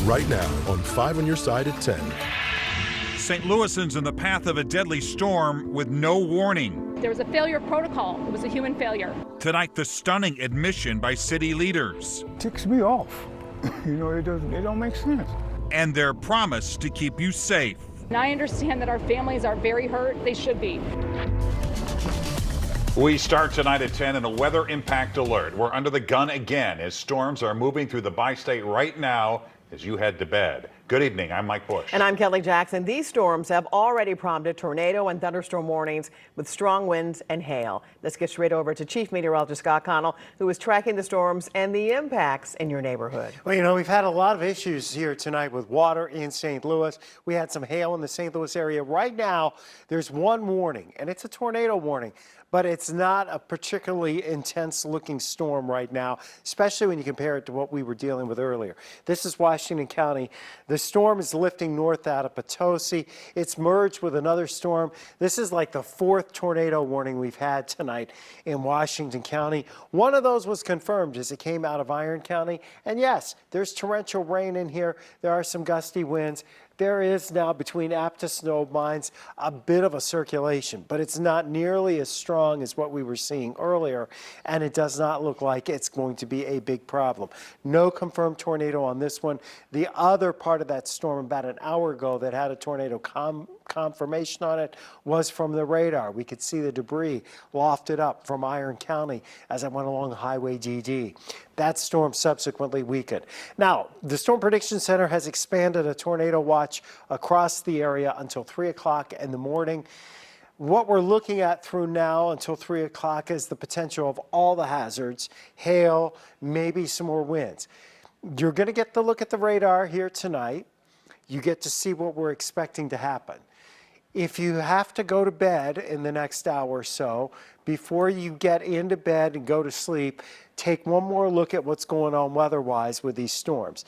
right now on 5 on your side at 10. St. Louisans in the path of a deadly storm with no warning. There was a failure of protocol. It was a human failure. Tonight, the stunning admission by city leaders. Ticks me off. You know, it don't make sense. And their promise to keep you safe. And I understand that our families are very hurt. They should be. We start tonight at 10 in a weather impact alert. We're under the gun again as storms are moving through the bi-state right now as you head to bed. Good evening, I'm Mike Bush. And I'm Kelly Jackson. These storms have already prompted tornado and thunderstorm warnings with strong winds and hail. Let's get straight over to Chief Meteorologist Scott Connell, who is tracking the storms and the impacts in your neighborhood. Well, you know, we've had a lot of issues here tonight with water in St. Louis. We had some hail in the St. Louis area. Right now, there's one warning, and it's a tornado warning. But it's not a particularly intense looking storm right now, especially when you compare it to what we were dealing with earlier. This is Washington County. The storm is lifting north out of Potosi. It's merged with another storm. This is like the fourth tornado warning we've had tonight in Washington County. One of those was confirmed as it came out of Iron County. And yes, there's torrential rain in here. There are some gusty winds. There is now, between Aptos snow mines, a bit of a circulation, but it's not nearly as strong as what we were seeing earlier, and it does not look like it's going to be a big problem. No confirmed tornado on this one. The other part of that storm about an hour ago that had a tornado confirmation on it was from the radar. We could see the debris lofted up from Iron County as it went along Highway DD. That storm subsequently weakened. Now, the Storm Prediction Center has expanded a tornado watch across the area until 3 o'clock in the morning. What we're looking at through now until 3 o'clock is the potential of all the hazards, hail, maybe some more winds. You're going to get to look at the radar here tonight. You get to see what we're expecting to happen. If you have to go to bed in the next hour or so, before you get into bed and go to sleep, take one more look at what's going on weather-wise with these storms.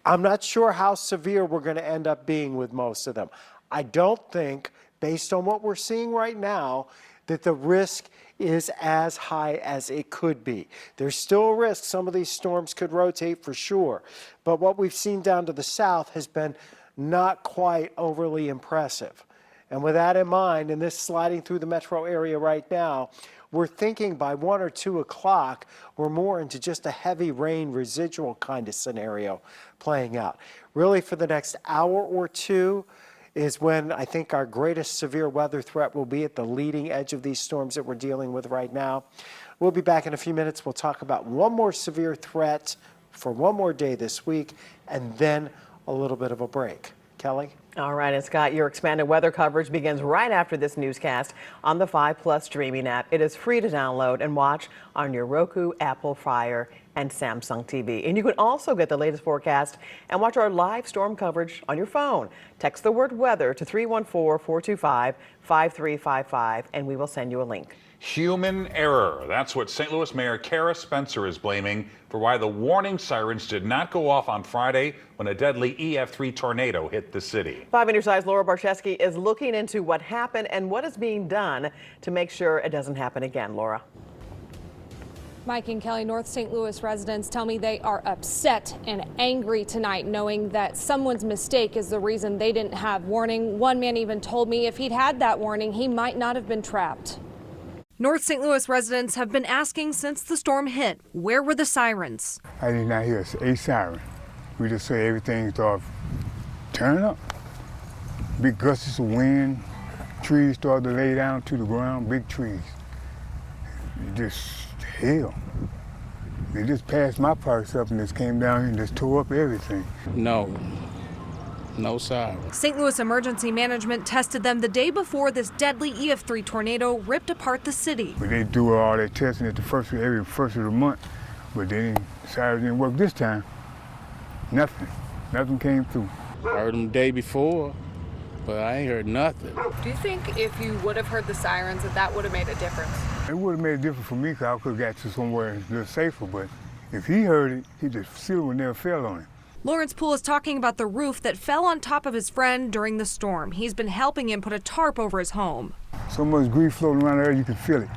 I'm not sure how severe we're going to end up being with most of them. I don't think, based on what we're seeing right now, that the risk is as high as it could be. There's still a risk some of these storms could rotate for sure, but what we've seen down to the south has been not quite overly impressive. And with that in mind, and this sliding through the metro area right now, we're thinking by 1 or 2 o'clock, we're more into just a heavy rain residual kind of scenario playing out. Really, for the next hour or two is when I think our greatest severe weather threat will be at the leading edge of these storms that we're dealing with right now. We'll be back in a few minutes. We'll talk about one more severe threat for one more day this week, and then a little bit of a break. Kelly? All right, and Scott, your expanded weather coverage begins right after this newscast on the 5 Plus streaming app. It is free to download and watch on your Roku, Apple Fire, and Samsung TV. And you can also get the latest forecast and watch our live storm coverage on your phone. Text the word weather to 314-425-5355, and we will send you a link. Human error. That's what St. Louis Mayor Kara Spencer is blaming for why the warning sirens did not go off on Friday when a deadly EF3 tornado hit the city. 5 on your side's Laura Barshesky is looking into what happened and what is being done to make sure it doesn't happen again. Laura. Mike and Kelly, North St. Louis residents tell me they are upset and angry tonight, knowing that someone's mistake is the reason they didn't have warning. One man even told me if he'd had that warning, he might not have been trapped. North St. Louis residents have been asking since the storm hit, where were the sirens? I did not hear a siren. We just saw everything start turning up. Big gusts of wind, trees started to lay down to the ground, big trees. Just hell. They just passed my parts up and just came down here and just tore up everything. No siren. St. Louis Emergency Management tested them the day before this deadly EF3 tornado ripped apart the city. But they do all their testing at every first of the month, but sirens didn't work this time. Nothing came through. I heard them the day before, but I ain't heard nothing. Do you think if you would have heard the sirens that would have made a difference? It would have made a difference for me because I could have got to somewhere a little safer, but if he heard it, he just still would never fell on it. Lawrence Poole is talking about the roof that fell on top of his friend during the storm. He's been helping him put a tarp over his home. So much grief floating around there, you can feel it.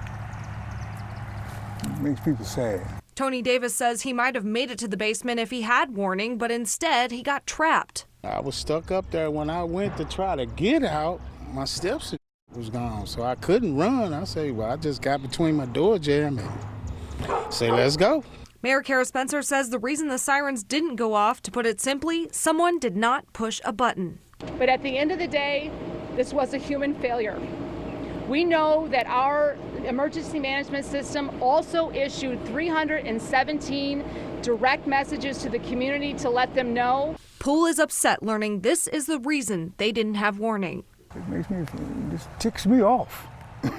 It makes people sad. Tony Davis says he might have made it to the basement if he had warning, but instead he got trapped. I was stuck up there. When I went to try to get out, my steps was gone, so I couldn't run. I say, well, I just got between my door jamb and say, let's go. Mayor Kara Spencer says the reason the sirens didn't go off, to put it simply, someone did not push a button. But at the end of the day, this was a human failure. We know that our emergency management system also issued 317 direct messages to the community to let them know. Poole is upset learning this is the reason they didn't have warning. It makes me, this ticks me off.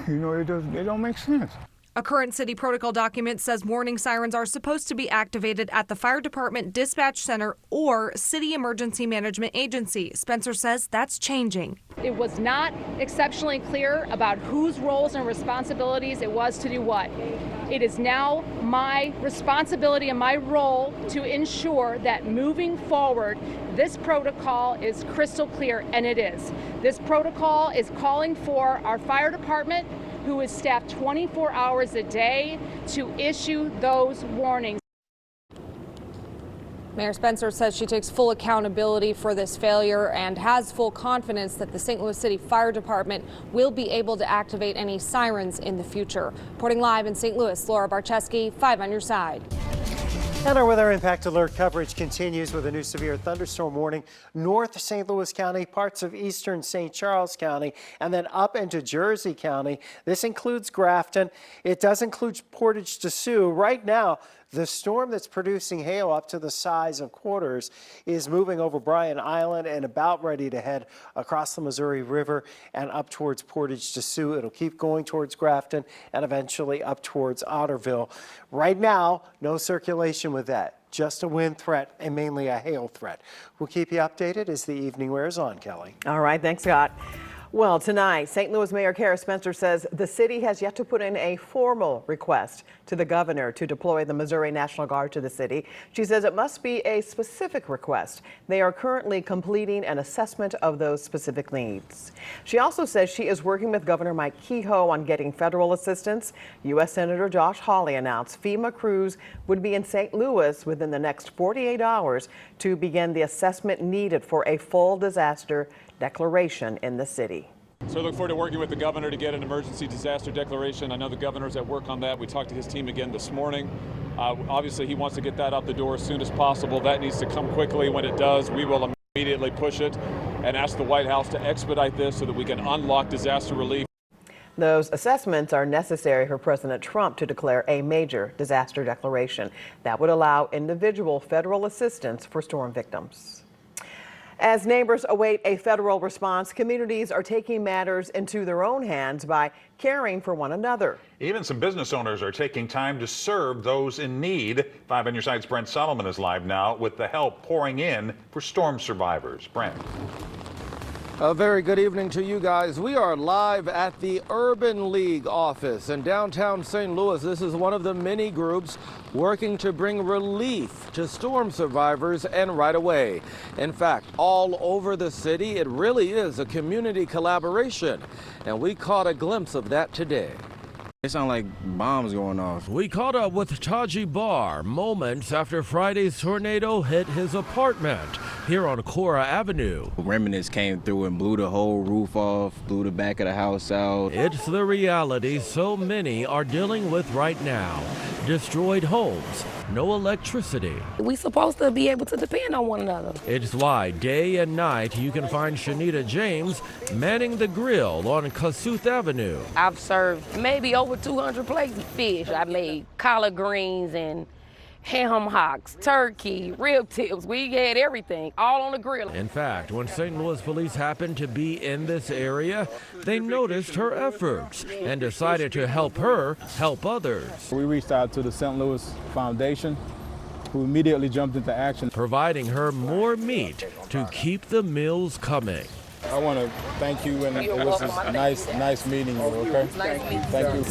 You know, it don't make sense. A current city protocol document says warning sirens are supposed to be activated at the fire department dispatch center or city emergency management agency. Spencer says that's changing. It was not exceptionally clear about whose roles and responsibilities it was to do what. It is now my responsibility and my role to ensure that moving forward, this protocol is crystal clear, and it is. This protocol is calling for our fire department, who is staffed 24 hours a day, to issue those warnings. Mayor Spencer says she takes full accountability for this failure and has full confidence that the St. Louis City Fire Department will be able to activate any sirens in the future. Reporting live in St. Louis, Laura Barczewski, 5 on your side. And our weather impact alert coverage continues with a new severe thunderstorm warning. North St. Louis County, parts of eastern St. Charles County, and then up into Jersey County. This includes Grafton. It does include Portage de Sioux. Right now, the storm that's producing hail up to the size of quarters is moving over Bryan Island and about ready to head across the Missouri River and up towards Portage de Sioux. It'll keep going towards Grafton and eventually up towards Otterville. Right now, no circulation with that. Just a wind threat and mainly a hail threat. We'll keep you updated as the evening wears on, Kelly. All right, thanks, Scott. Well, tonight, St. Louis Mayor Kara Spencer says the city has yet to put in a formal request to the governor to deploy the Missouri National Guard to the city. She says it must be a specific request. They are currently completing an assessment of those specific needs. She also says she is working with Governor Mike Kehoe on getting federal assistance. U.S. Senator Josh Hawley announced FEMA crews would be in St. Louis within the next 48 hours to begin the assessment needed for a full disaster declaration in the city. So I look forward to working with the governor to get an emergency disaster declaration. I know the governor's at work on that. We talked to his team again this morning. Obviously, he wants to get that out the door as soon as possible. That needs to come quickly. When it does, we will immediately push it and ask the White House to expedite this so that we can unlock disaster relief. Those assessments are necessary for President Trump to declare a major disaster declaration that would allow individual federal assistance for storm victims. As neighbors await a federal response, communities are taking matters into their own hands by caring for one another. Even some business owners are taking time to serve those in need. 5 on your side's Brent Solomon is live now with the help pouring in for storm survivors. Brent. A very good evening to you guys. We are live at the Urban League office in downtown St. Louis. This is one of the many groups working to bring relief to storm survivors and right away. In fact, all over the city, it really is a community collaboration. And we caught a glimpse of that today. It sounded like bombs going off. We caught up with Taji Barr moments after Friday's tornado hit his apartment here on Cora Avenue. Remnants came through and blew the whole roof off, blew the back of the house out. It's the reality so many are dealing with right now. Destroyed homes, no electricity. We're supposed to be able to depend on one another. It's why day and night you can find Shanita James manning the grill on Kossuth Avenue. I've served maybe over 200 plates of fish. I made collard greens and ham hocks, turkey, rib tips. We had everything, all on the grill. In fact, when St. Louis police happened to be in this area, they noticed her efforts and decided to help her help others. We reached out to the St. Louis Foundation, who immediately jumped into action, providing her more meat to keep the meals coming. I want to thank you, and it was nice meeting you, okay? Nice meeting you. Thank you.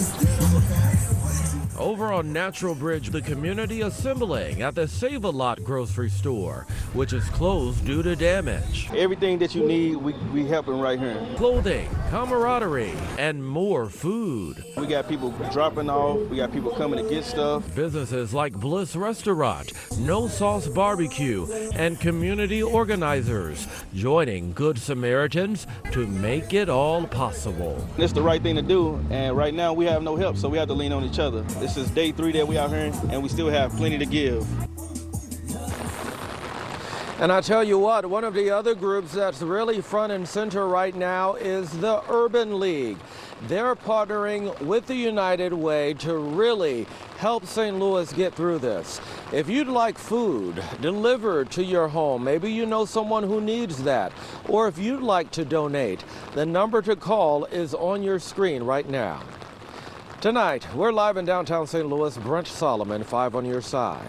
over on Natural Bridge, the community assembling at the Save-A-Lot grocery store, which is closed due to damage. Everything that you need, we helping right here. Clothing, camaraderie, and more food. We got people dropping off. We got people coming to get stuff. Businesses like Bliss Restaurant, No Sauce Barbecue, and community organizers joining Good Samaritans to make it all possible. It's the right thing to do, and right now we have no help, so we have to lean on each other. This is day 3 that we out here, and we still have plenty to give. And I tell you what, one of the other groups that's really front and center right now is the Urban League. They're partnering with the United Way to really help St. Louis get through this. If you'd like food delivered to your home, maybe you know someone who needs that, or if you'd like to donate, the number to call is on your screen right now. Tonight, we're live in downtown St. Louis. Brent Solomon, 5 on your side.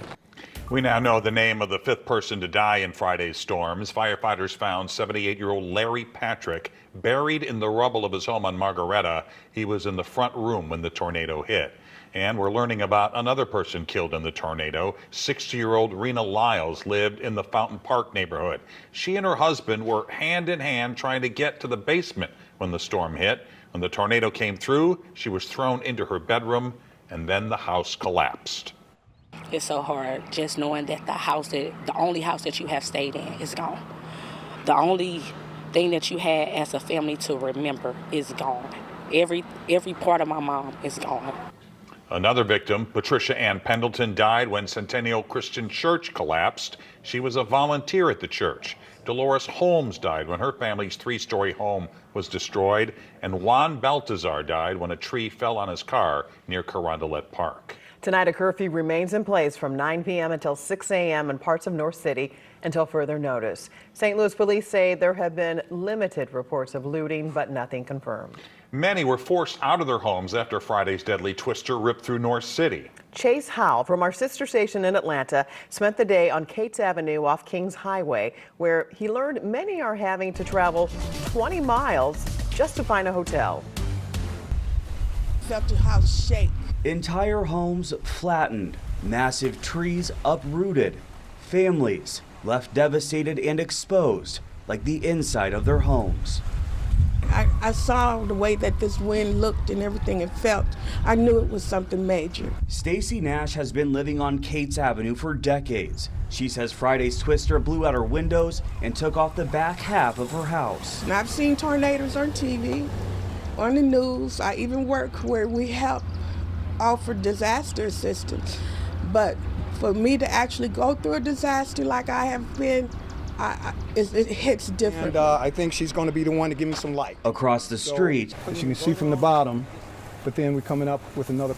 We now know the name of the 5th person to die in Friday's storms. Firefighters found 78-year-old Larry Patrick buried in the rubble of his home on Margaretta. He was in the front room when the tornado hit. And we're learning about another person killed in the tornado. 60-year-old Rena Lyles lived in the Fountain Park neighborhood. She and her husband were hand in hand trying to get to the basement when the storm hit. When the tornado came through, she was thrown into her bedroom, and then the house collapsed. It's so hard just knowing that the only house that you have stayed in is gone. The only thing that you had as a family to remember is gone. Every part of my mom is gone. Another victim, Patricia Ann Pendleton, died when Centennial Christian Church collapsed. She was a volunteer at the church. Dolores Holmes died when her family's 3-story home was destroyed. And Juan Baltazar died when a tree fell on his car near Carondelet Park. Tonight, a curfew remains in place from 9 p.m. until 6 a.m. in parts of North City until further notice. St. Louis police say there have been limited reports of looting, but nothing confirmed. Many were forced out of their homes after Friday's deadly twister ripped through North City. Chase Howell from our sister station in Atlanta spent the day on Cates Avenue off Kings Highway, where he learned many are having to travel 20 miles just to find a hotel. Felt the house shake. Entire homes flattened, massive trees uprooted, families left devastated and exposed like the inside of their homes. I saw the way that this wind looked and everything it felt. I knew it was something major. Stacy Nash has been living on Cates Avenue for decades. She says Friday's twister blew out her windows and took off the back half of her house. And I've seen tornadoes on TV, on the news. I even work where we help offer disaster assistance. But for me to actually go through a disaster like I have been, it hits different. And I think she's going to be the one to give me some light. Across the street. As you can see from the bottom, but then we're coming up with another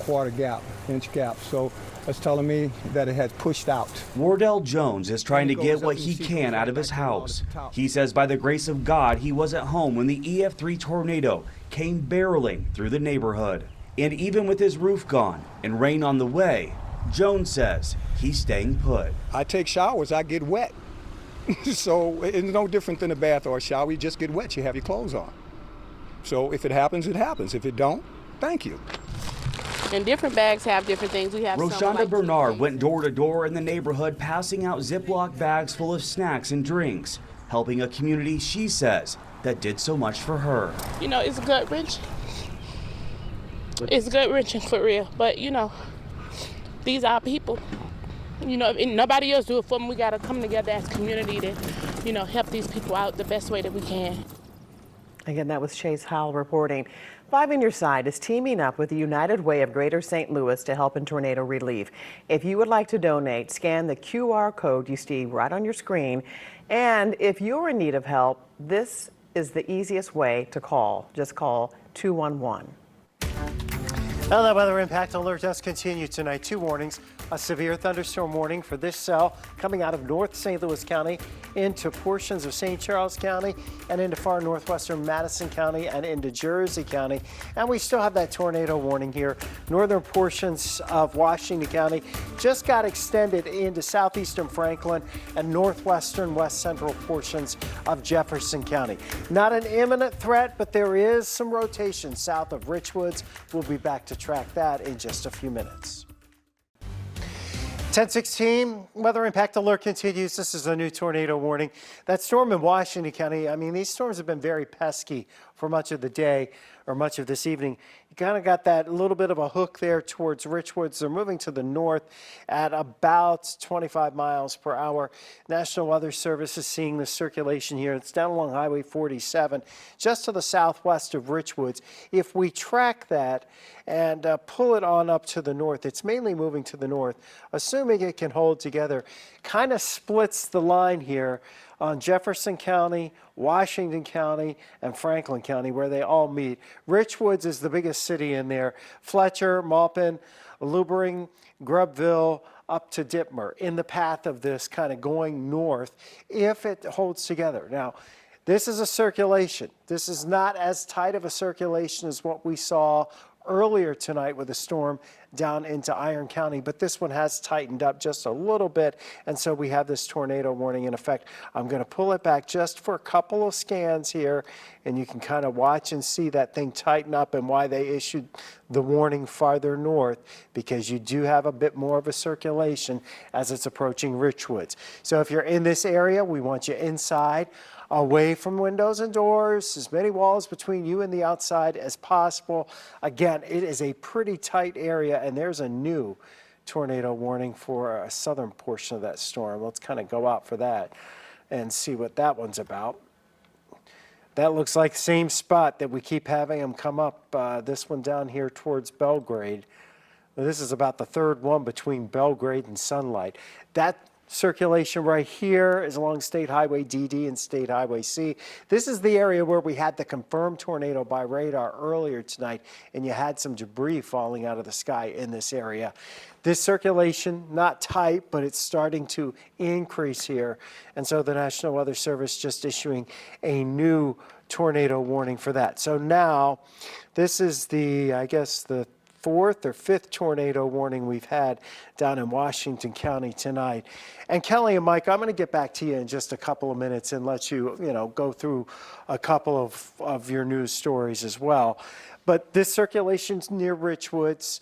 inch gap. So that's telling me that it has pushed out. Wardell Jones is trying to get what he can out of his house. He says by the grace of God, he was at home when the EF3 tornado came barreling through the neighborhood. And even with his roof gone and rain on the way, Jones says he's staying put. I take showers, I get wet. So it's no different than a bath or a shower. You just get wet, you have your clothes on. So if it happens, it happens. If it don't, thank you. And different bags have different things. We have Roshonda Bernard went door to door in the neighborhood passing out Ziploc bags full of snacks and drinks, helping a community she says that did so much for her. You know, it's gut-wrenching. It's gut-wrenching for real, but you know, these are people. You know, if nobody else do it for them, we gotta come together as a community to, you know, help these people out the best way that we can. Again, that was Chase Howell reporting. 5 on Your Side is teaming up with the United Way of Greater St. Louis to help in tornado relief. If you would like to donate, scan the QR code you see right on your screen. And if you're in need of help, this is the easiest way to call. Just call 211. Well, that weather impact alert does continue tonight. 2 warnings. A severe thunderstorm warning for this cell coming out of North St. Louis County into portions of St. Charles County and into far northwestern Madison County and into Jersey County. And we still have that tornado warning here. Northern portions of Washington County just got extended into southeastern Franklin and northwestern west central portions of Jefferson County. Not an imminent threat, but there is some rotation south of Richwoods. We'll be back to to track that in just a few minutes. 10:16, weather impact alert continues. This is a new tornado warning. That storm in Washington County, I mean, these storms have been very pesky for much of the day or much of this evening. You kind of got that little bit of a hook there towards Richwoods. They're moving to the north at about 25 miles per hour. National Weather Service is seeing the circulation here. It's down along Highway 47, just to the southwest of Richwoods. If we track that and pull it on up to the north, it's mainly moving to the north, assuming it can hold together, kind of splits the line here on Jefferson County, Washington County, and Franklin County, where they all meet. Richwoods is the biggest city in there. Fletcher, Maupin, Lubbock, Grubbville, up to Ditmer, in the path of this kind of going north, if it holds together. Now, this is a circulation. This is not as tight of a circulation as what we saw earlier tonight with a storm down into Iron County, but this one has tightened up just a little bit, and so we have this tornado warning in effect. I'm going to pull it back just for a couple of scans here, and you can kind of watch and see that thing tighten up and why they issued the warning farther north, because you do have a bit more of a circulation as it's approaching Richwoods. So if you're in this area, we want you inside, away from windows and doors, as many walls between you and the outside as possible. Again, it is a pretty tight area, and there's a new tornado warning for a southern portion of that storm. Let's kind of go out for that and see what that one's about. That looks like the same spot that we keep having them come up, this one down here towards Belgrade. This is about the third one between Belgrade and Sunlight. That circulation right here is along State Highway DD and State Highway C. This is the area where we had the confirmed tornado by radar earlier tonight, and you had some debris falling out of the sky in this area. This circulation, not tight, but it's starting to increase here. And so the National Weather Service just issuing a new tornado warning for that. So now this is the, I guess, the fourth or fifth tornado warning we've had down in Washington County tonight. And Kelly and Mike, I'm going to get back to you in just a couple of minutes and let you, go through a couple of your news stories as well. But this circulation's near Richwoods,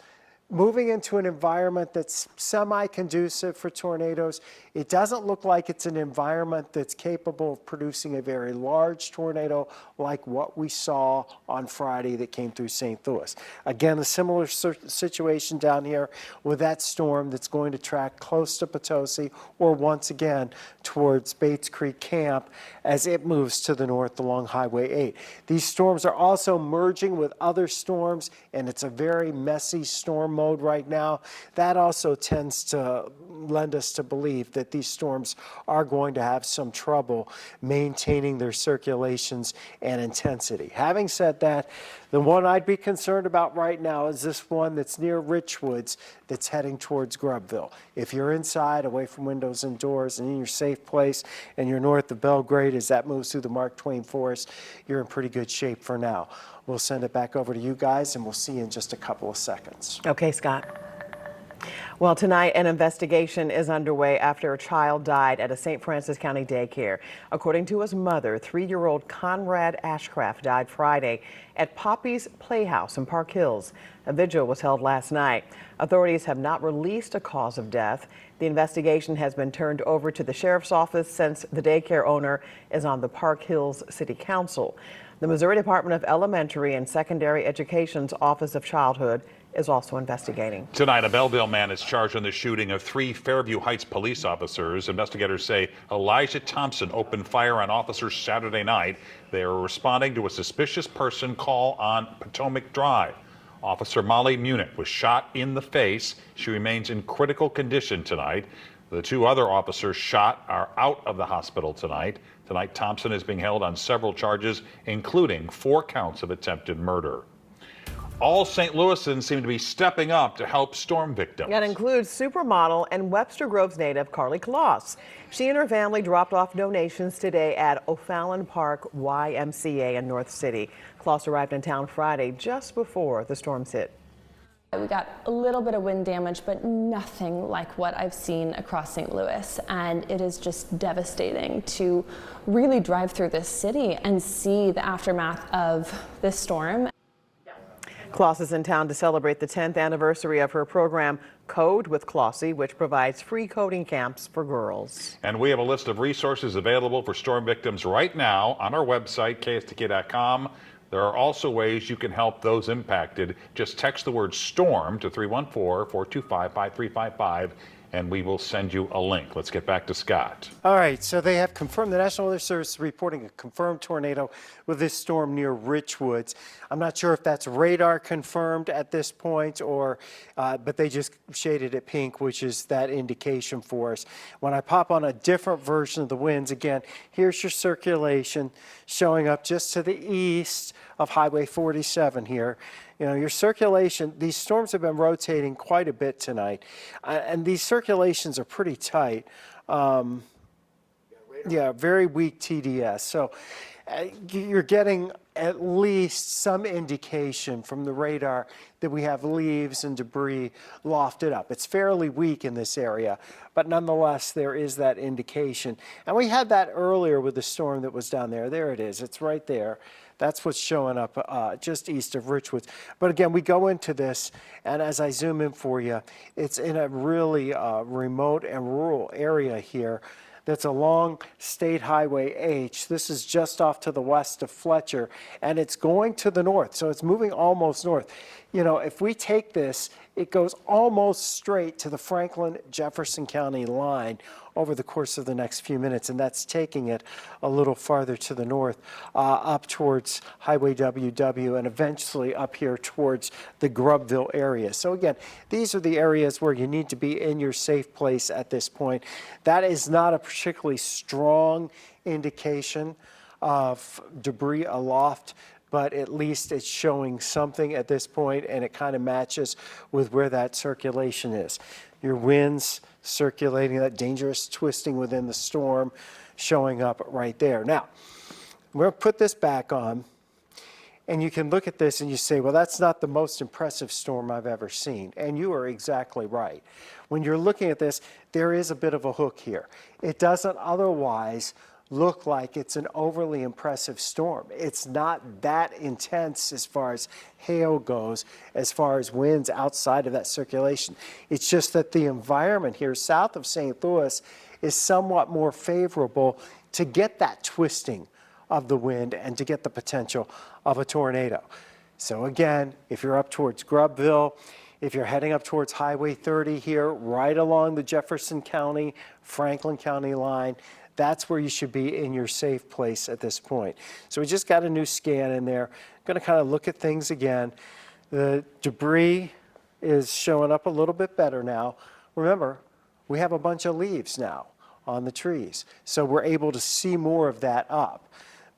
moving into an environment that's semi-conducive for tornadoes. It doesn't look like it's an environment that's capable of producing a very large tornado like what we saw on Friday that came through St. Louis. Again, a similar situation down here with that storm that's going to track close to Potosi or once again towards Bates Creek Camp as it moves to the north along Highway 8. These storms are also merging with other storms, and it's a very messy storm mode right now. That also tends to lend us to believe that these storms are going to have some trouble maintaining their circulations and intensity. Having said that, the one I'd be concerned about right now is this one that's near Richwoods that's heading towards Grubbville. If you're inside, away from windows and doors, and in your safe place, and you're north of Belgrade as that moves through the Mark Twain Forest, you're in pretty good shape for now. We'll send it back over to you guys, and we'll see you in just a couple of seconds. Okay, Scott. Well, tonight an investigation is underway after a child died at a St. Francis County daycare. According to his mother, 3-year-old Conrad Ashcraft died Friday at Poppy's Playhouse in Park Hills. A vigil was held last night. Authorities have not released a cause of death. The investigation has been turned over to the sheriff's office since the daycare owner is on the Park Hills City Council. The Missouri Department of Elementary and Secondary Education's Office of Childhood is also investigating. Tonight, a Belleville man is charged in the shooting of 3 Fairview Heights police officers. Investigators say Elijah Thompson opened fire on officers Saturday night. They are responding to a suspicious person call on Potomac Drive. Officer Molly Munick was shot in the face. She remains in critical condition tonight. The 2 other officers shot are out of the hospital tonight. Tonight, Thompson is being held on several charges, including 4 counts of attempted murder. All St. Louisans seem to be stepping up to help storm victims. That includes supermodel and Webster Groves native Carly Kloss. She and her family dropped off donations today at O'Fallon Park YMCA in North City. Kloss arrived in town Friday just before the storms hit. We got a little bit of wind damage, but nothing like what I've seen across St. Louis. And it is just devastating to really drive through this city and see the aftermath of this storm. Claus is in town to celebrate the 10th anniversary of her program, Code with Clausie, which provides free coding camps for girls. And we have a list of resources available for storm victims right now on our website, KSDK.com. There are also ways you can help those impacted. Just text the word STORM to 314-425-5355, and we will send you a link. Let's get back to Scott. All right, so they have confirmed, the National Weather Service is reporting a confirmed tornado with this storm near Richwoods. I'm not sure if that's radar confirmed at this point or, but they just shaded it pink, which is that indication for us. When I pop on a different version of the winds, again, here's your circulation showing up just to the east of Highway 47 here. You know, your circulation, these storms have been rotating quite a bit tonight, and these circulations are pretty tight. Yeah, very weak TDS. So you're getting at least some indication from the radar that we have leaves and debris lofted up. It's fairly weak in this area, but nonetheless, there is that indication. And we had that earlier with the storm that was down there. There it is. It's right there. That's what's showing up just east of Richwoods. But again, we go into this, and as I zoom in for you, it's in a really remote and rural area here. That's along State Highway H. This is just off to the west of Fletcher, and it's going to the north, so it's moving almost north. You know, if we take this, it goes almost straight to the Franklin-Jefferson County line over the course of the next few minutes, and that's taking it a little farther to the north, up towards Highway WW, and eventually up here towards the Grubbville area. So again, these are the areas where you need to be in your safe place at this point. That is not a particularly strong indication of debris aloft, but at least it's showing something at this point, and it kind of matches with where that circulation is. Your winds circulating, that dangerous twisting within the storm showing up right there. Now, we're going to put this back on, and you can look at this and you say, well, that's not the most impressive storm I've ever seen. And you are exactly right. When you're looking at this, there is a bit of a hook here. It doesn't otherwise look like it's an overly impressive storm. It's not that intense as far as hail goes, as far as winds outside of that circulation. It's just that the environment here south of St. Louis is somewhat more favorable to get that twisting of the wind and to get the potential of a tornado. So again, if you're up towards Grubbville, if you're heading up towards Highway 30 here, right along the Jefferson County, Franklin County line, that's where you should be in your safe place at this point. So we just got a new scan in there. Going to kind of look at things again. The debris is showing up a little bit better now. Remember, we have a bunch of leaves now on the trees, so we're able to see more of that up.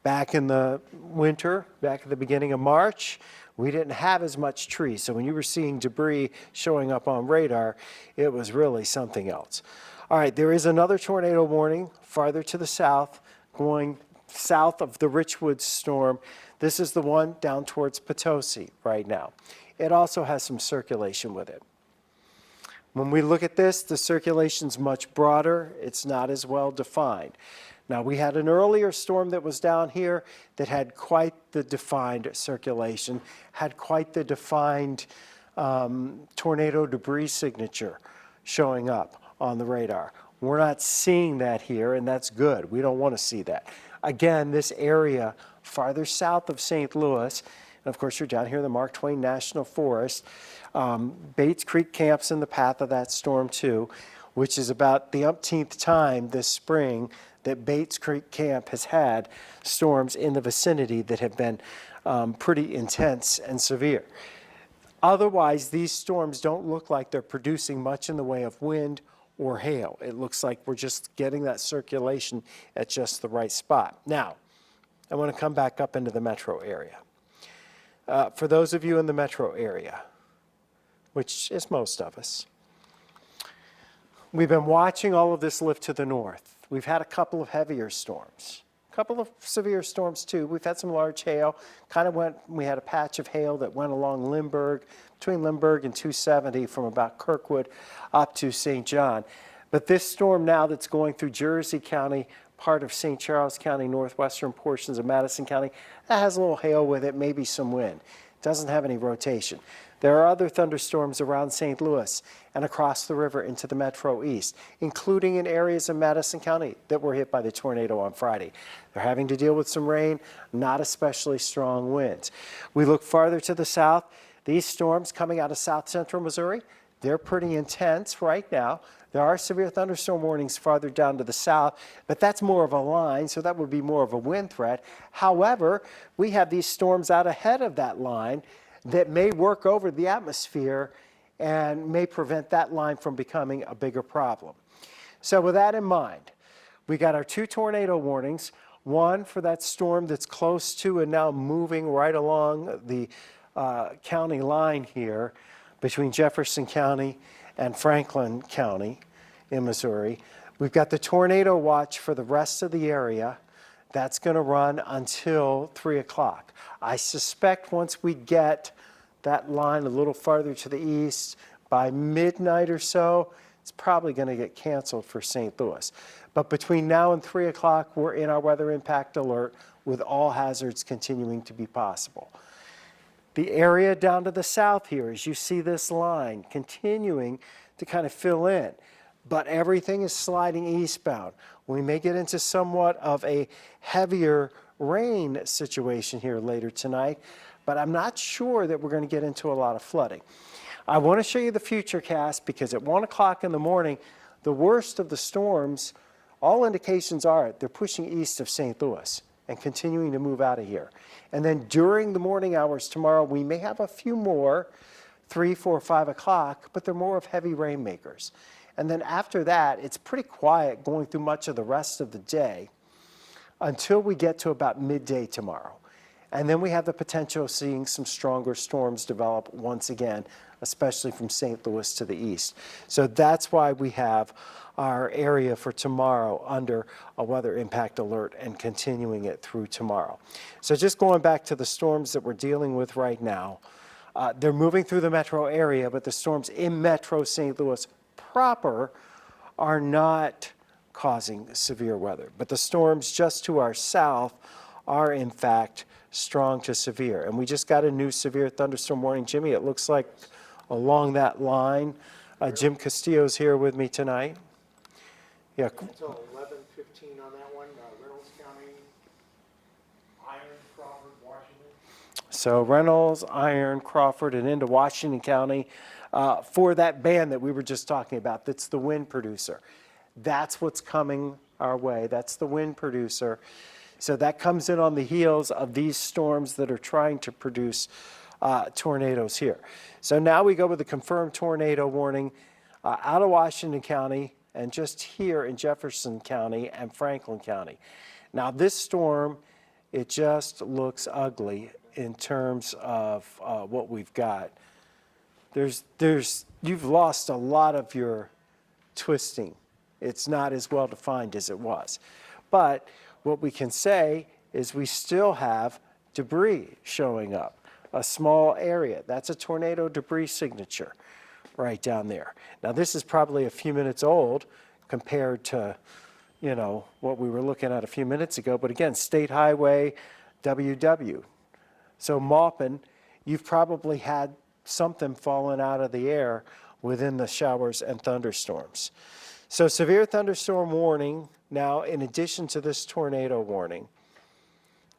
Back in the winter, back at the beginning of March, we didn't have as much trees. So when you were seeing debris showing up on radar, it was really something else. All right, there is another tornado warning farther to the south, going south of the Richwoods storm. This is the one down towards Potosi right now. It also has some circulation with it. When we look at this, the circulation's much broader. It's not as well defined. Now, we had an earlier storm that was down here that had quite the defined circulation, had quite the defined tornado debris signature showing up on the radar. We're not seeing that here, and that's good. We don't want to see that. Again, this area farther south of St. Louis, and of course you're down here in the Mark Twain National Forest, Bates Creek Camp's in the path of that storm too, which is about the umpteenth time this spring that Bates Creek Camp has had storms in the vicinity that have been pretty intense and severe. Otherwise, these storms don't look like they're producing much in the way of wind or hail. It looks like we're just getting that circulation at just the right spot. Now, I want to come back up into the metro area. For those of you in the metro area, which is most of us, we've been watching all of this lift to the north. We've had a couple of heavier storms, a couple of severe storms too. We've had some large hail. We had a patch of hail that went along Lindbergh, between Lindbergh and 270 from about Kirkwood up to St. John. But this storm now that's going through Jersey County, part of St. Charles County, northwestern portions of Madison County, that has a little hail with it, maybe some wind. doesn't have any rotation. There are other thunderstorms around St. Louis and across the river into the Metro East, including in areas of Madison County that were hit by the tornado on Friday. They're having to deal with some rain, not especially strong winds. We look farther to the south. These storms coming out of south central Missouri, they're pretty intense right now. There are severe thunderstorm warnings farther down to the south, but that's more of a line, so that would be more of a wind threat. However, we have these storms out ahead of that line that may work over the atmosphere and may prevent that line from becoming a bigger problem. So with that in mind, we got our 2 tornado warnings, one for that storm that's close to and now moving right along the county line here between Jefferson County and Franklin County in Missouri. We've got the tornado watch for the rest of the area. That's going to run until 3 o'clock. I suspect once we get that line a little farther to the east, by midnight or so, it's probably going to get canceled for St. Louis. But between now and 3 o'clock, we're in our weather impact alert with all hazards continuing to be possible. The area down to the south here, as you see this line continuing to kind of fill in, but everything is sliding eastbound. We may get into somewhat of a heavier rain situation here later tonight, but I'm not sure that we're going to get into a lot of flooding. I want to show you the futurecast because at 1 o'clock in the morning, the worst of the storms, all indications are they're pushing east of St. Louis and continuing to move out of here. And then during the morning hours tomorrow, we may have a few more, 3, 4, 5 o'clock, but they're more of heavy rainmakers. And then after that, it's pretty quiet going through much of the rest of the day until we get to about midday tomorrow. And then we have the potential of seeing some stronger storms develop once again, especially from St. Louis to the east. So that's why we have our area for tomorrow under a weather impact alert and continuing it through tomorrow. So just going back to the storms that we're dealing with right now, they're moving through the metro area, but the storms in Metro St. Louis proper are not causing severe weather. But the storms just to our south are in fact strong to severe. And we just got a new severe thunderstorm warning. Jimmy, it looks like along that line. Jim Castillo's here with me tonight. Yeah. Until 11:15 on that one, Reynolds County, Iron, Crawford, Washington. So Reynolds, Iron, Crawford, and into Washington County for that band that we were just talking about. That's the wind producer. That's what's coming our way. That's the wind producer. So that comes in on the heels of these storms that are trying to produce tornadoes here. So now we go with the confirmed tornado warning out of Washington County and just here in Jefferson County and Franklin County. Now this storm, it just looks ugly in terms of what we've got. You've lost a lot of your twisting. It's not as well defined as it was. But what we can say is we still have debris showing up, a small area. That's a tornado debris signature right down there. Now this is probably a few minutes old compared to, what we were looking at a few minutes ago. But again, State Highway WW. So Maupin, you've probably had something falling out of the air within the showers and thunderstorms. So severe thunderstorm warning. Now, in addition to this tornado warning,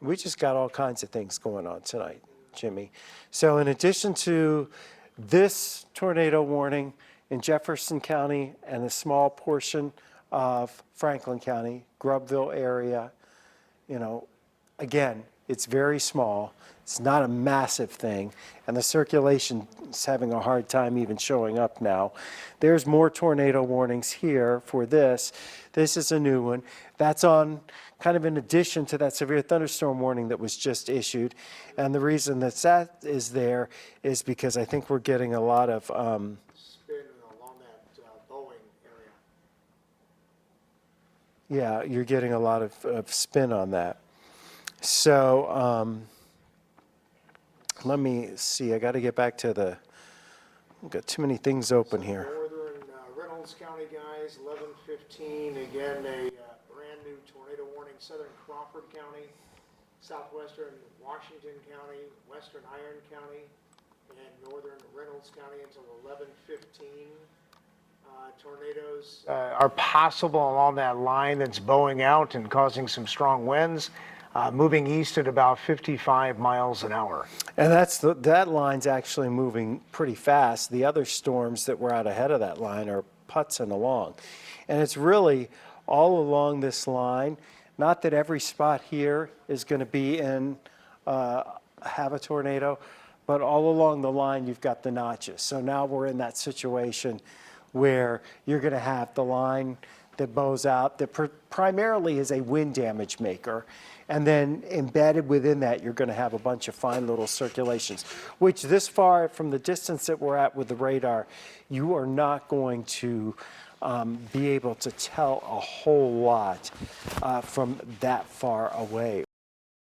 we just got all kinds of things going on tonight, Jimmy. So in addition to this tornado warning in Jefferson County and a small portion of Franklin County, Grubbville area, again, it's very small. It's not a massive thing, and the circulation is having a hard time even showing up now. There's more tornado warnings here for this. This is a new one. That's on kind of in addition to that severe thunderstorm warning that was just issued. And the reason that is there is because I think we're getting a lot of Spin along that Boeing area. yeah, you're getting a lot of spin on that. So let me see. I got to get back to I've got too many things open here. Northern Reynolds County, guys, 11:15. Again, a brand new tornado warning. Southern Crawford County, southwestern Washington County, western Iron County, and northern Reynolds County until 11:15. Tornadoes are possible along that line that's bowing out and causing some strong winds, moving east at about 55 miles an hour. And that line's actually moving pretty fast. The other storms that were out ahead of that line are putzing along. And it's really all along this line, not that every spot here is going to be in have a tornado, but all along the line you've got the notches. So now we're in that situation where you're going to have the line that bows out that primarily is a wind damage maker. And then embedded within that, you're going to have a bunch of fine little circulations, which this far from the distance that we're at with the radar, you are not going to be able to tell a whole lot from that far away.